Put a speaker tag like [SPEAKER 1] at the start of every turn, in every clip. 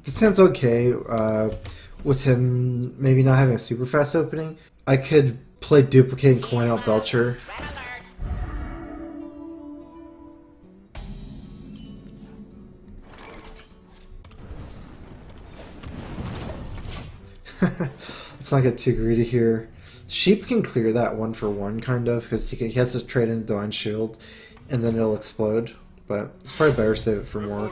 [SPEAKER 1] It sounds okay with him maybe not having a super fast opening. I could play Duplicate and coin out Belcher. Let's not get too greedy here. Sheep can clear that one for one, kind of, because he has to trade in Divine Shield, and then it'll explode. But it's probably better to save it for more.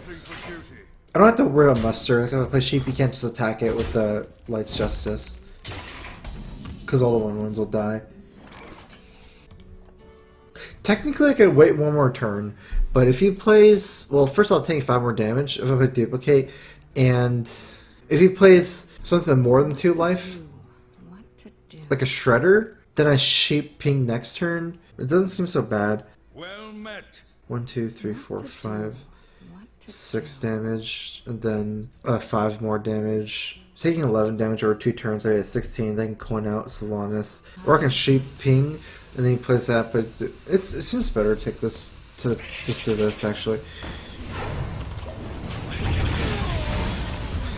[SPEAKER 1] I don't have to worry about muster. If I play sheep, you can't just attack it with the Light's Justice, because all the 1/1s will die. Technically, I could wait one more turn, but if he plays... Well, first I'll take 5 more damage if I play Duplicate, and if he plays something more than 2 life, like a Shredder, then I Sheep Ping next turn. It doesn't seem so bad.
[SPEAKER 2] Well met.
[SPEAKER 1] 1, 2, 3, 4, 5, 6 damage, and then 5 more damage. Taking 11 damage over 2 turns, I get 16, then coin out Sylvanas. Or I can Sheep Ping, and then he plays that, but it seems better to take this, to just do this, actually.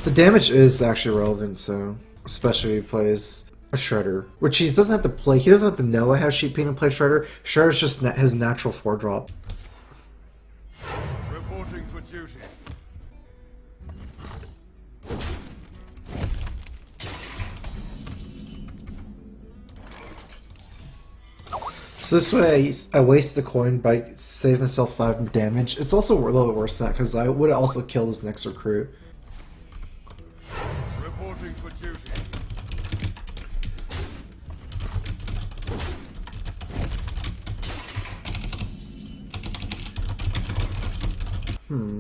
[SPEAKER 1] The damage is actually relevant, so especially if he plays a Shredder, which he doesn't have to play. He doesn't have to know I have Sheep Ping to play Shredder. Shredder's just his natural 4-drop.
[SPEAKER 2] Reporting for duty.
[SPEAKER 1] So this way I waste the coin by saving myself 5 damage. It's also a little bit worse than that because I would also kill this next recruit.
[SPEAKER 2] Reporting for duty.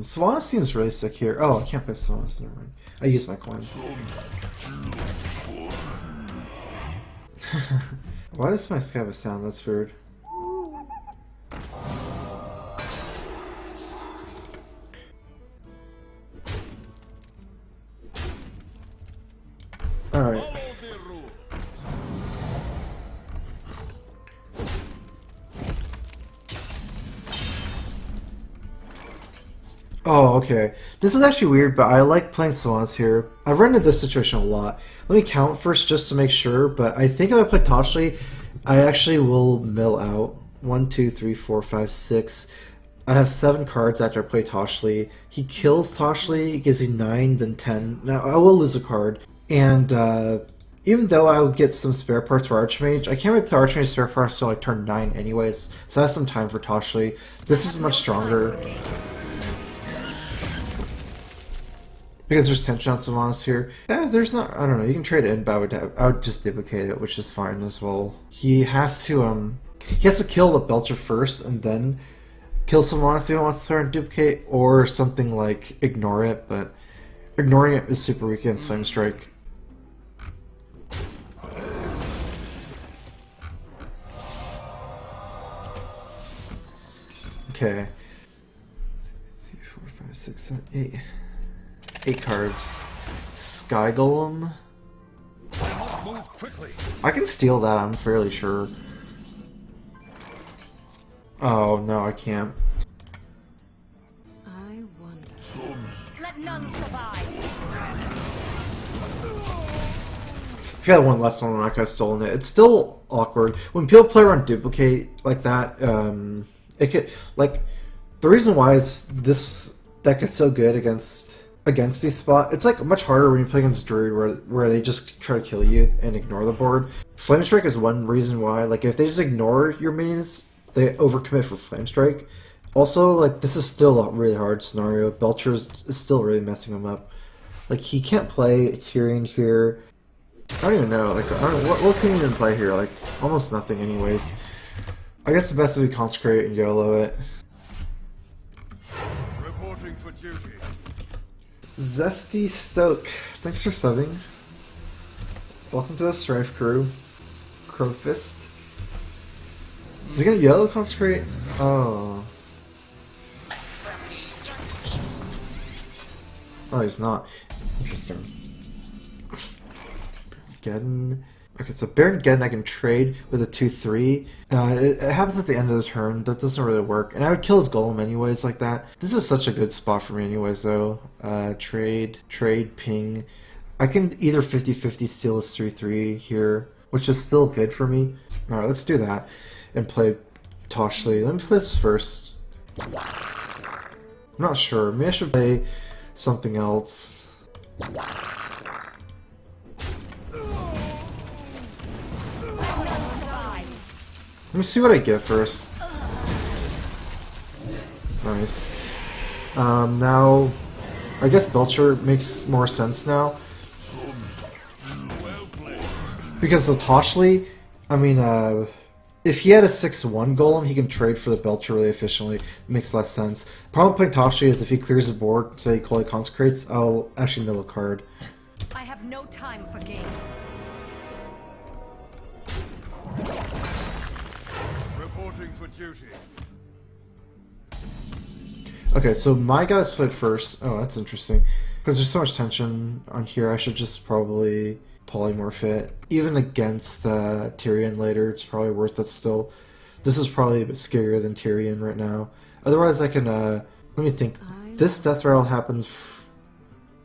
[SPEAKER 1] Sylvanas seems really sick here. Oh, I can't play Sylvanas, never mind. I used my coin. Why does my sky have a sound? That's weird. Alright. Oh, okay. This is actually weird, but I like playing Sylvanas here. I've run into this situation a lot. Let me count first just to make sure, but I think if I play Toshli, I actually will mill out. 1, 2, 3, 4, 5, 6. I have 7 cards after I play Toshli. He kills Toshli, he gives me 9, then 10. Now, I will lose a card. And even though I would get some spare parts for Archmage, I can't really play Archmage spare parts until like turn 9 anyways, so I have some time for Toshli. This is much stronger. Because there's tension on Sylvanas here. Yeah, there's not... I don't know, you can trade it in, but I would just duplicate it, which is fine as well. He has to kill the Belcher first, and then kill Sylvanas if he wants to turn duplicate, or something like ignore it, but ignoring it is super weak against Flame Strike. Okay. 3, 4, 5, 6, 7, 8. 8 cards. Sky Golem.
[SPEAKER 2] Move quickly.
[SPEAKER 1] I can steal that, I'm fairly sure. Oh, no, I can't.
[SPEAKER 3] I wonder. Let none survive.
[SPEAKER 1] If I had one less one, I could have stolen it. It's still awkward. When people play around duplicate like that, it could, like, the reason why this deck is so good against these spots, it's like much harder when you play against Druid where they just try to kill you and ignore the board. Flame Strike is one reason why. Like, if they just ignore your minions, they overcommit for Flame Strike. Also, like, this is still a really hard scenario. Belcher is still really messing him up. Like, he can't play Tyrion here. I don't even know. Like, I don't know, what can he even play here? Like, almost nothing anyways. I guess the best is we consecrate and YOLO it.
[SPEAKER 2] Reporting for duty.
[SPEAKER 1] Zesty Stoke, thanks for subbing. Welcome to the Strife crew. Crowfist. Is he gonna YOLO consecrate? Oh. Oh, he's not. Interesting. Getting Okay, so Baron again, I can trade with a 2/3. It happens at the end of the turn. That doesn't really work. And I would kill his golem anyways like that. This is such a good spot for me anyways though. Trade, ping. I can either 50-50 steal his 3/3 here, which is still good for me. Alright, let's do that. And play Toshli. Let me play this first. I'm not sure. Maybe I should play something else. Let me see what I get first. Nice. Now, I guess Belcher makes more sense now. Because the Toshli, I mean, if he had a 6/1 golem, he can trade for the Belcher really efficiently. It makes less sense. The problem with playing Toshli is if he clears the board, say he Equality Consecrates, I'll actually mill a card.
[SPEAKER 3] I have no time for games.
[SPEAKER 2] Reporting for duty.
[SPEAKER 1] Okay, so my guys played first. Oh, that's interesting. Because there's so much tension on here, I should just probably polymorph it. Even against Tyrion later, it's probably worth it still. This is probably a bit scarier than Tyrion right now. Otherwise, I can, let me think. This death rattle happens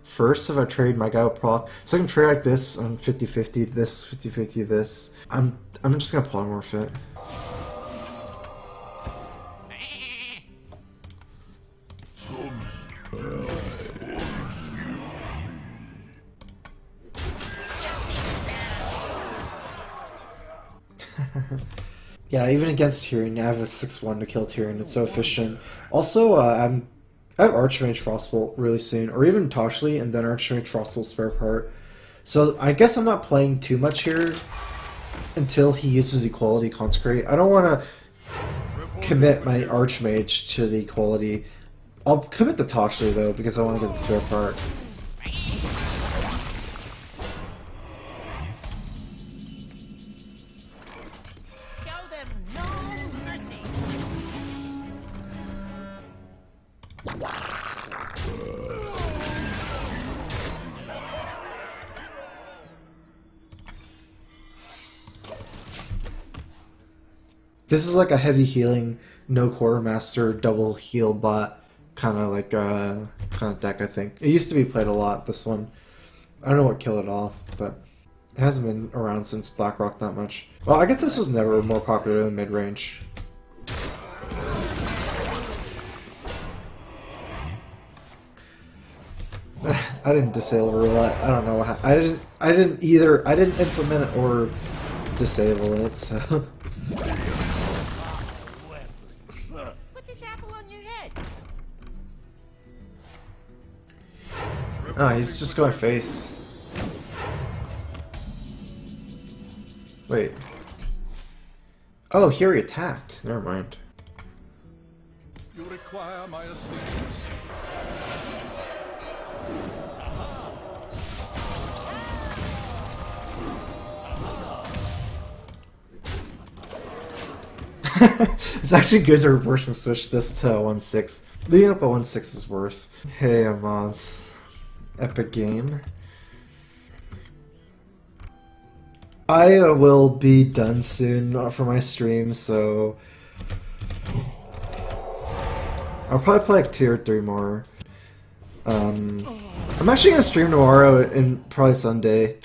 [SPEAKER 1] first if I trade my guy with proc. So I can trade like this on 50-50, this, 50-50, this. I'm just gonna polymorph it. Yeah, even against Tyrion, I have a 6/1 to kill Tyrion. It's so efficient. Also, I have Archmage Frostbolt really soon, or even Toshli, and then Archmage Frostbolt spare part. So I guess I'm not playing too much here until he uses Equality Consecrate. I don't want to commit my Archmage to the Equality. I'll commit the Toshli though, because I want to get the spare part. This is like a heavy healing, no quartermaster, double heal bot kind of like kind of deck. I think it used to be played a lot. This one, I don't know what killed it off, but it hasn't been around since Blackrock that much. Well, I guess this was never more popular than mid range. I didn't disable roulette. I don't know how. I didn't implement it or disable it. So.
[SPEAKER 4] Put this apple on your head.
[SPEAKER 1] Oh, he's just going face. Wait. Oh, here he attacked. Never mind.
[SPEAKER 2] You require my assistance.
[SPEAKER 1] It's actually good to reverse and switch this to 1/6. Leading up at 1/6 is worse. Hey, Amaz. Epic game. I will be done soon for my stream, so I'll probably play like 2 or 3 more. I'm actually gonna stream tomorrow and probably Sunday.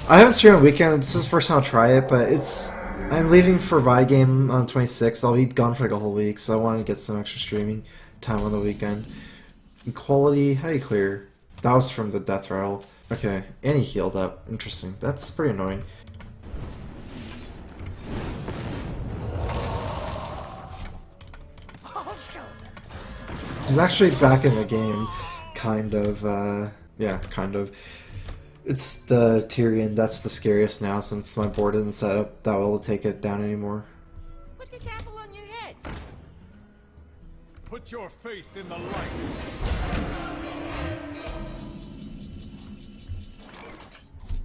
[SPEAKER 1] I haven't streamed on weekend. This is the first time I'll try it, but I'm leaving for Vi game on 26th. I'll be gone for like a whole week, so I want to get some extra streaming time on the weekend. Equality, how do you clear? That was from the death rattle. Okay, and he healed up. Interesting. That's pretty annoying. He's actually back in the game, kind of. Yeah, kind of. It's the Tyrion that's the scariest now, since my board isn't set up that well to take it down anymore.
[SPEAKER 4] Put this apple on your head.
[SPEAKER 2] Put your faith in the light.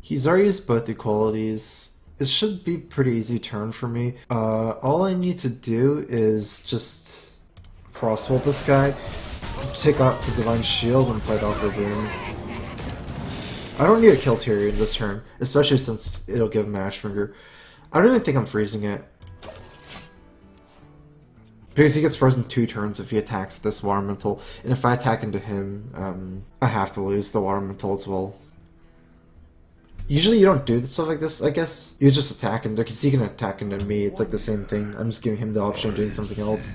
[SPEAKER 1] He's already used both equalities. It should be pretty easy turn for me. All I need to do is just Frostbolt this guy, take out the Divine Shield, and fight off the Boom. I don't need to kill Tyrion this turn, especially since it'll give him Ashfinger. I don't even think I'm freezing it. Because he gets frozen 2 turns if he attacks this Water Elemental, and if I attack into him, I have to lose the Water Elemental as well. Usually you don't do stuff like this, I guess. You just attack into, because he can attack into me, it's like the same thing. I'm just giving him the option of doing something else.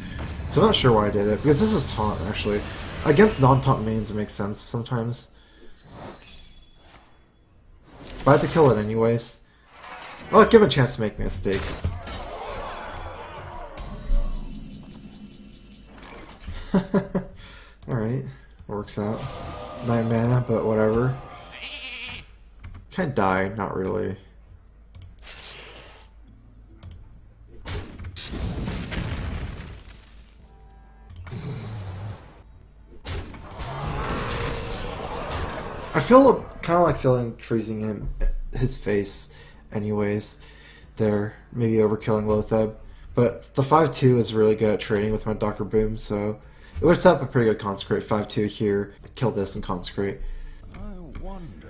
[SPEAKER 1] So I'm not sure why I did it, because this is taunt, actually. Against non-taunt mains it makes sense sometimes. But I have to kill it anyways. I'll give him a chance to make a mistake. Alright, works out. 9 mana, but whatever. Can't die, not really. I feel kind of like freezing his face anyways. There, maybe overkilling Lotheb. But the 5-2 is really good at trading with my Dr. Boom, so it would set up a pretty good Consecrate. 5-2 here, kill this and Consecrate.
[SPEAKER 2] I wonder.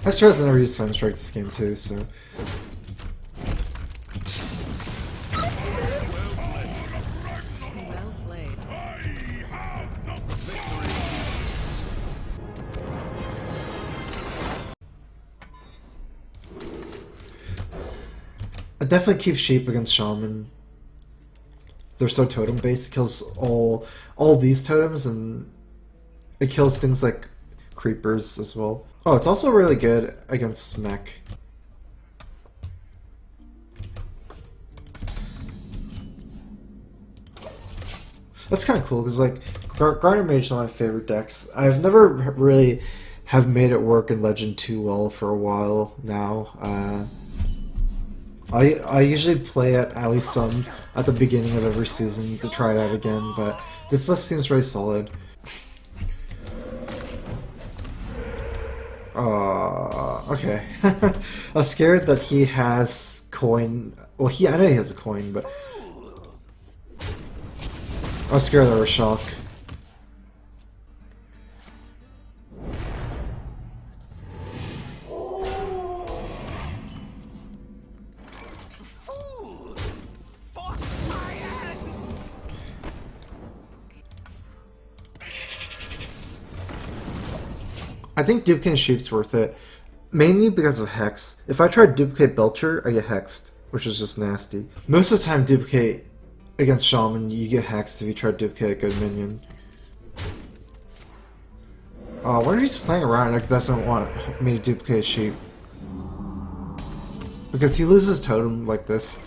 [SPEAKER 1] I chose to never use Flame Strike this game too, so.
[SPEAKER 4] Well played.
[SPEAKER 1] I definitely keep Sheep against Shaman. They're so totem based, it kills all these totems, and it kills things like creepers as well. Oh, it's also really good against mech. That's kind of cool because like Grinder Mage is one of my favorite decks. I've never really have made it work in Legend too well for a while now. I usually play it at least some at the beginning of every season to try it out again, but this list seems really solid. Okay. I was scared that he has coin. Well, I know he has a coin, but I was scared there was shock. I think duplicating Sheep's worth it, mainly because of Hex. If I try to duplicate Belcher, I get Hexed, which is just nasty. Most of the time, duplicate against Shaman, you get Hexed if you try to duplicate a good minion. I wonder if he's playing around like doesn't want me to duplicate Sheep. Because he loses totem like this.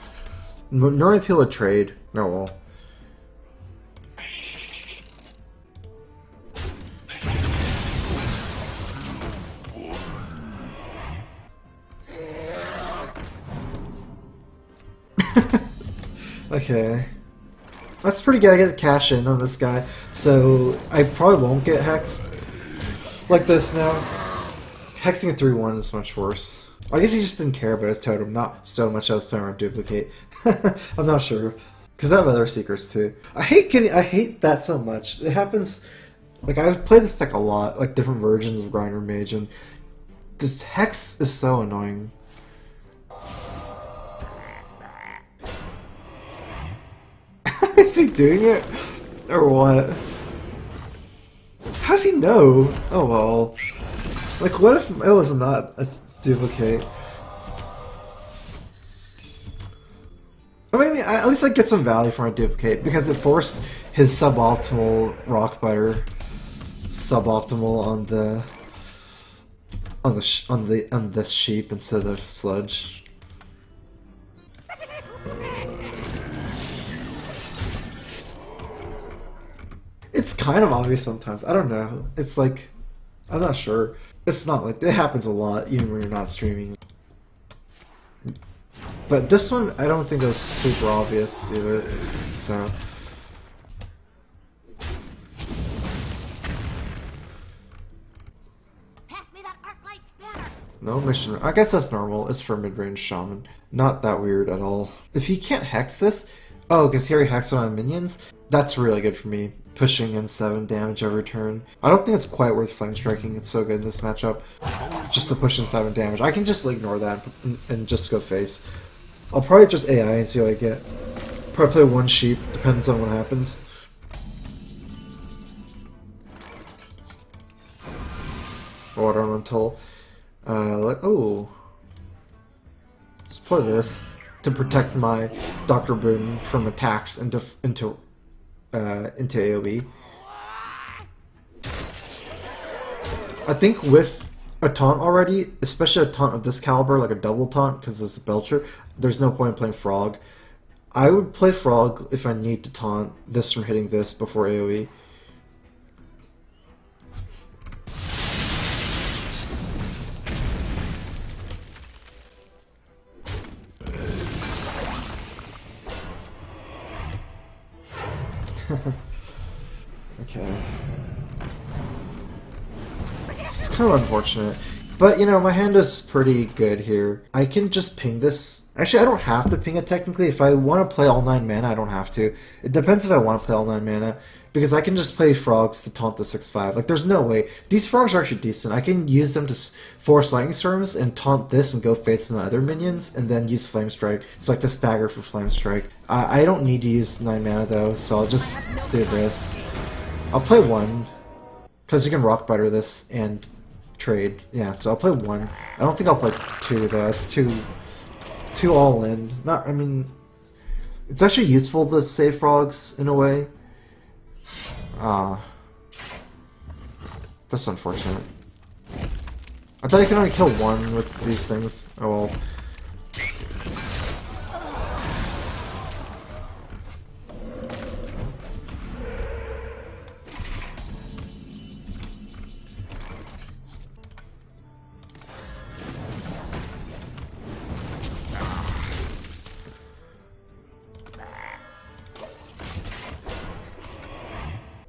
[SPEAKER 1] Normally people would trade. Oh well. Okay. That's pretty good. I get cash in on this guy, so I probably won't get hexed like this now. Hexing a 3-1 is much worse. I guess he just didn't care about his totem, not so much as playing around duplicate. I'm not sure. Because I have other secrets too. I hate that so much. It happens, like I've played this deck a lot, like different versions of Grinder Mage, and the hex is so annoying. Is he doing it? Or what? How's he know? Oh well. Like what if it was not a duplicate? I mean, at least I get some value from a duplicate because it forced his suboptimal Rockbiter suboptimal on this sheep instead of sludge. It's kind of obvious sometimes. I don't know. It's like, I'm not sure. It's not like, it happens a lot even when you're not streaming. But this one, I don't think it was super obvious either, so.
[SPEAKER 4] Pass me that arc light spanner.
[SPEAKER 1] No mission. I guess that's normal. It's for mid-range shaman. Not that weird at all. If he can't hex this, oh, because he already hexed on minions. That's really good for me. Pushing in 7 damage every turn. I don't think it's quite worth flame striking. It's so good in this matchup. Just to push in 7 damage. I can just ignore that and just go face. I'll probably just AI and see what I get. Probably play 1 sheep. Depends on what happens. Water elemental. Oh. Let's play this to protect my Dr. Boom from attacks into AoE. I think with a taunt already, especially a taunt of this caliber, like a double taunt, because it's a Belcher, there's no point in playing Frog. I would play Frog if I need to taunt this from hitting this before AoE. Okay. It's kind of unfortunate. But, you know, my hand is pretty good here. I can just ping this. Actually, I don't have to ping it technically. If I want to play all 9 mana, I don't have to. It depends if I want to play all 9 mana. Because I can just play frogs to taunt the 6/5. Like, there's no way. These frogs are actually decent. I can use them to force lightning storms and taunt this and go face my other minions, and then use flame strike. It's like the stagger for flame strike. I don't need to use 9 mana though, so I'll just do this. I'll play 1, because you can rock butter this and trade. Yeah, so I'll play 1. I don't think I'll play 2 though. It's too all in. Not. I mean, it's actually useful to save frogs in a way. That's unfortunate. I thought you could only kill 1 with these things. Oh well.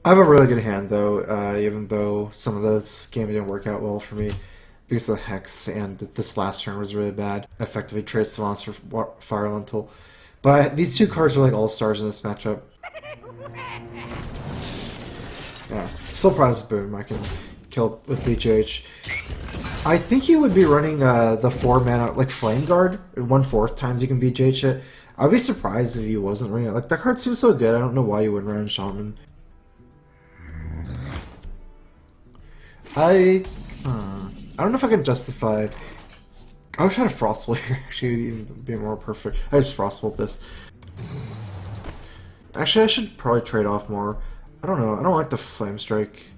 [SPEAKER 1] I have a really good hand though, even though some of those games didn't work out well for me because of the Hex, and this last turn was really bad. Effectively trade Savants for Fire Elemental. But these 2 cards are like all-stars in this matchup. Yeah, still Prize Boom I can kill with BJH. I think he would be running the 4 mana, like Flame Guard, 1/4 times you can BJH it. I'd be surprised if he wasn't running it. Like, that card seems so good, I don't know why you wouldn't run Shaman. I don't know if I can justify. I was trying to Frostbolt here. Actually, even be more perfect. I just Frostbolt this. Actually, I should probably trade off more. I don't know. I don't like the Flame Strike.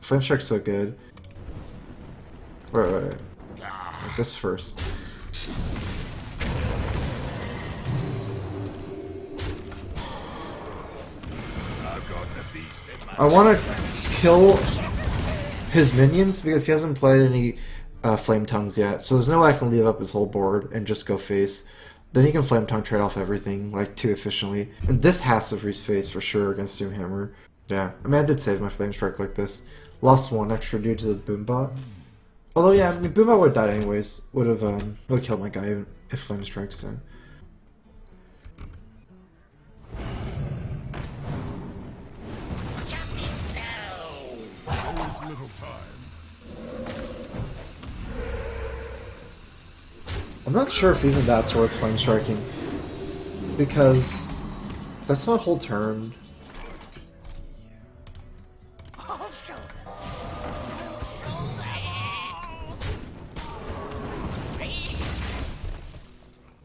[SPEAKER 1] Flame Strike's so good. Wait. Like this first. I want to kill his minions because he hasn't played any Flame Tongues yet, so there's no way I can leave up his whole board and just go face. Then he can Flame Tongue trade off everything like too efficiently, and this has to freeze face for sure against Doomhammer. Yeah, I mean I did save my Flame Strike like this. Lost 1 extra due to the Boombot. Although yeah, I mean Boombot would have died anyways. Would have killed my guy even if Flame Strikes in. I'm not sure if even that's worth flame striking, because that's not whole turn.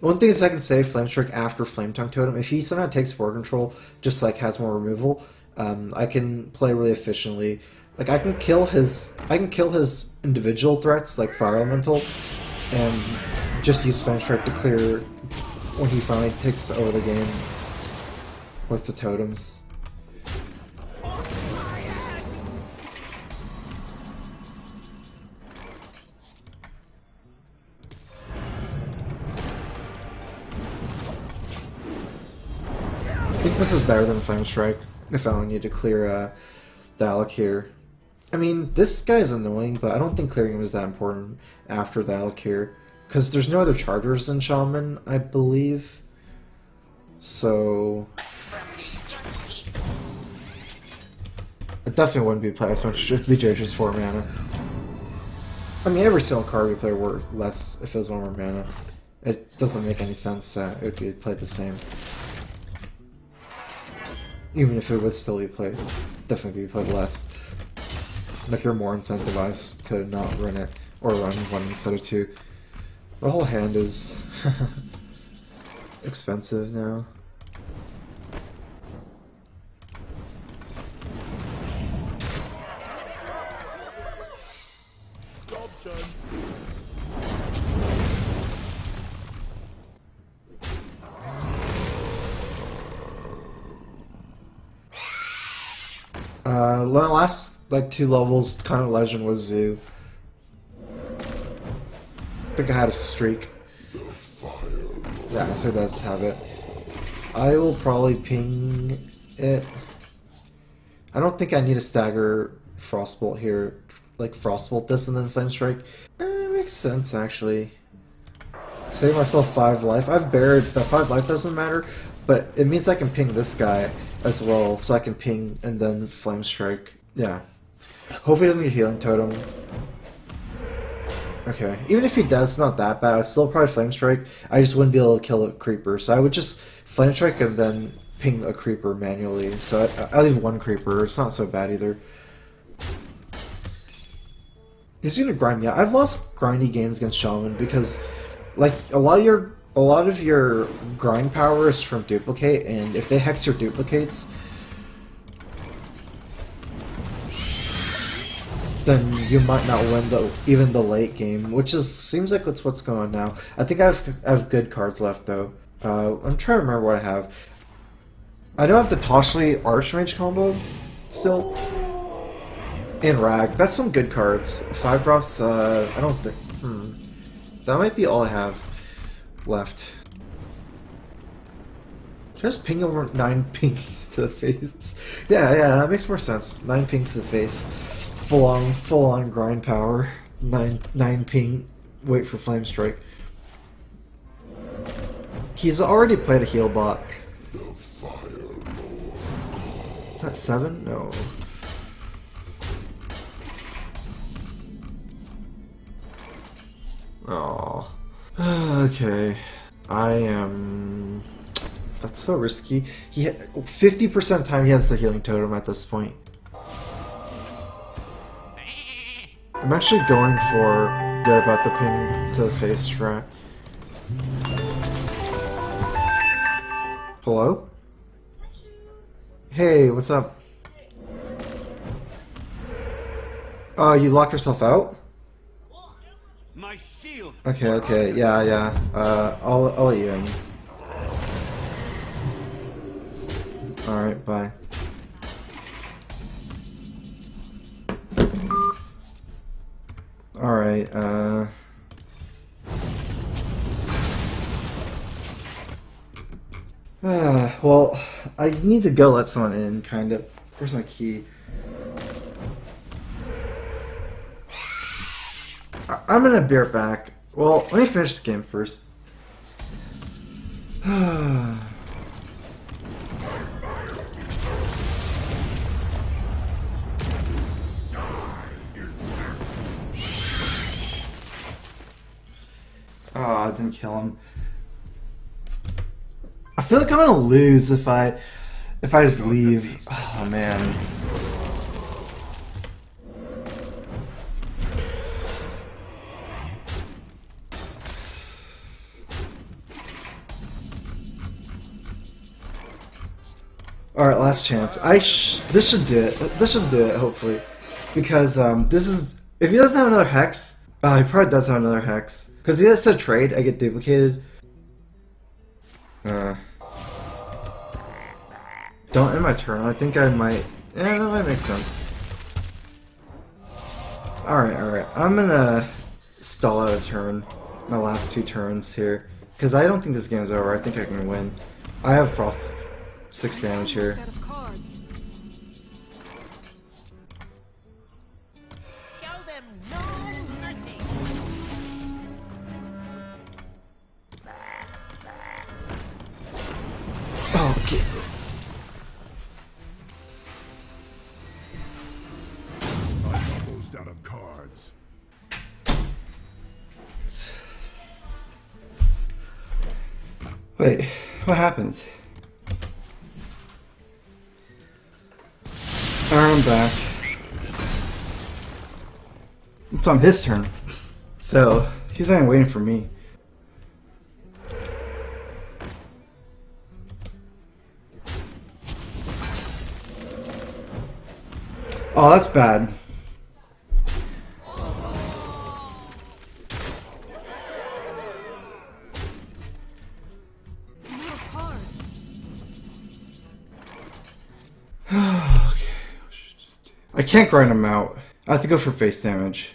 [SPEAKER 1] One thing is I can save Flame Strike after Flame Tongue Totem. If he somehow takes board control, just like has more removal, I can play really efficiently. Like I can kill his individual threats like Fire Elemental, and just use Flame Strike to clear when he finally takes over the game with the totems. I think this is better than Flame Strike if I only need to clear Dalek here. I mean, this guy is annoying, but I don't think clearing him is that important after the Alakir. Because there's no other chargers in Shaman, I believe. So... it definitely wouldn't be played as much if BJ just 4 mana. I mean, every single card we play were less if it was 1 more mana. It doesn't make any sense that it would be played the same. Even if it would still be played, definitely be played less. Like you're more incentivized to not run it, or run 1 instead of 2. The whole hand is expensive now. My last like 2 levels kind of legend was Zoo. I think I had a streak. Yeah, so it does have it. I will probably ping it. I don't think I need a stagger Frostbolt here. Like Frostbolt this and then Flame Strike. It makes sense actually. Save myself 5 life. I've buried the 5 life doesn't matter, but it means I can ping this guy as well, so I can ping and then Flame Strike. Yeah. Hopefully he doesn't get Healing Totem. Okay. Even if he does, it's not that bad. I'd still probably Flame Strike. I just wouldn't be able to kill a Creeper, so I would just Flame Strike and then ping a Creeper manually. So I leave 1 Creeper. It's not so bad either. He's gonna grind. Yeah, I've lost grindy games against Shaman because, like, a lot of your grind power is from duplicate, and if they hex your duplicates, then you might not win even the late game, which seems like that's what's going on now. I think I have good cards left though. I'm trying to remember what I have. I know I have the Toshli Archmage combo still. And Rag. That's some good cards. 5 drops, I don't think... That might be all I have left. Just ping over 9 pings to the face. Yeah, that makes more sense. 9 pings to the face. Full on grind power. 9 ping. Wait for Flame Strike. He's already played a heal bot. Is that 7? No. Oh. Okay. I am... That's so risky. 50% time he has the Healing Totem at this point. I'm actually going for good about the ping to the face strat. Hello? Hey, what's up? You locked yourself out?
[SPEAKER 2] My shield.
[SPEAKER 1] Okay, yeah. I'll let you in. Alright, bye. Alright, well, I need to go let someone in, kind of. Where's my key? I'm gonna be right back. Well, let me finish the game first. Oh, I didn't kill him. I feel like I'm gonna lose if I just leave. Oh man. Alright, last chance. This should do it. This should do it, hopefully. Because, this is... If he doesn't have another Hex... he probably does have another Hex. Because he has a trade, I get duplicated. Don't end my turn. I think I might... Yeah, that might make sense. Alright. I'm gonna stall out a turn. My last 2 turns here. Because I don't think this game's over. I think I can win. I have Frost 6 damage here.
[SPEAKER 5] I'm almost out of cards.
[SPEAKER 6] Wait, what happened? I'm back. It's on his turn. So, he's not waiting for me. Oh, that's bad. I can't grind him out. I have to go for face damage.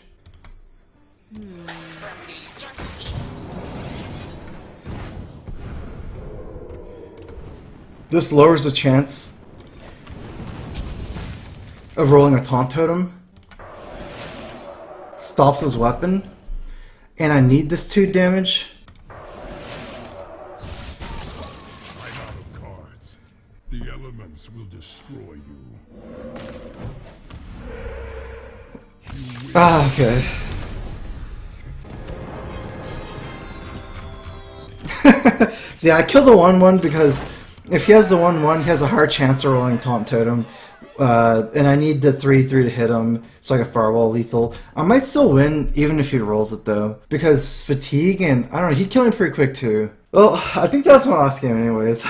[SPEAKER 6] This lowers the chance of rolling a taunt totem. Stops his weapon. And I need this 2 damage.
[SPEAKER 5] I'm out of cards. The elements will destroy you.
[SPEAKER 6] Ah, okay. See, I killed the 1/1 because if he has the 1/1, he has a hard chance of rolling Taunt Totem. And I need the 3/3 to hit him so I can Fireball lethal. I might still win even if he rolls it though. Because fatigue and, I don't know, he killed me pretty quick too. Well, I think that was my last game anyways.